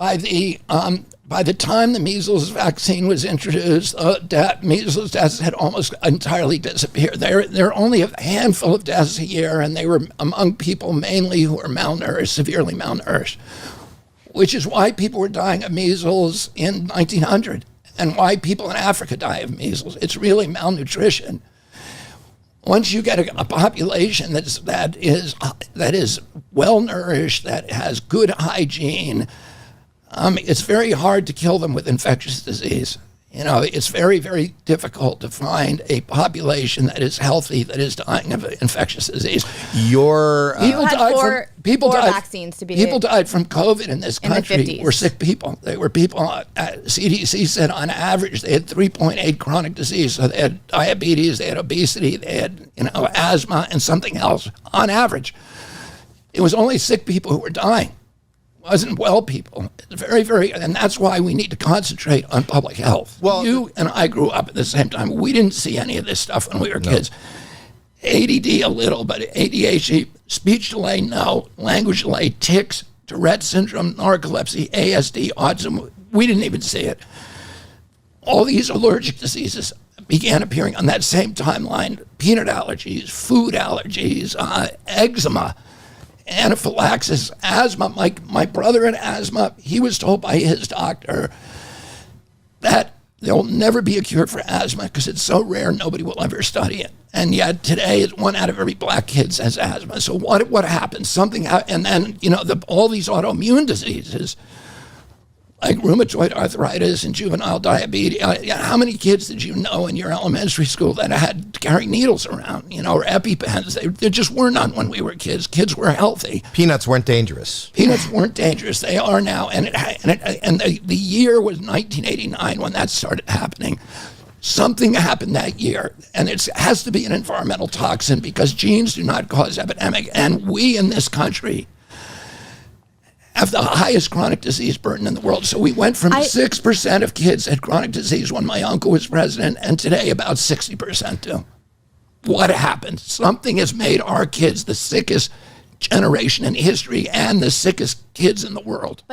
By the time the measles vaccine was introduced, measles deaths had almost entirely disappeared. There are only a handful of deaths a year, and they were among people mainly who were malnourished, severely malnourished, which is why people were dying of measles in 1900 and why people in Africa die of measles. It's really malnutrition. Once you get a population that is well nourished, that has good hygiene, it's very hard to kill them with infectious disease. You know, it's very, very difficult to find a population that is healthy that is dying of infectious disease. People died vaccines to be people died from COVID in this country. The 50s. Were sick people. They were people. CDC said on average they had 3.8 chronic disease. So they had diabetes, they had obesity, they had asthma, and something else. On average, it was only sick people who were dying. Wasn't well people. It's very, very, and that's why we need to concentrate on public health. Well, you and I grew up at the same time. We didn't see any of this stuff when we were kids. ADD a little, but ADHD, speech delay, no. Language delay, tics, Tourette syndrome, narcolepsy, ASD, autism. We didn't even see it. All these allergic diseases began appearing on that same timeline. Peanut allergies, food allergies, eczema, anaphylaxis, asthma. My brother had asthma. He was told by his doctor that there will never be a cure for asthma because it's so rare nobody will ever study it. And yet today, 1 out of every black kid has asthma. So what happens? Something, and then all these autoimmune diseases, like rheumatoid arthritis and juvenile diabetes. How many kids did you know in your elementary school that had to carry needles around, or EpiPens? There just were none when we were kids. Kids were healthy. Peanuts weren't dangerous. Peanuts weren't dangerous. They are now. And the year was 1989 when that started happening. Something happened that year, and it has to be an environmental toxin because genes do not cause epidemic. And we in this country have the highest chronic disease burden in the world. So we went from 6% of kids had chronic disease when my uncle was president, and today about 60% do. What happened? Something has made our kids the sickest generation in history and the sickest kids in the world.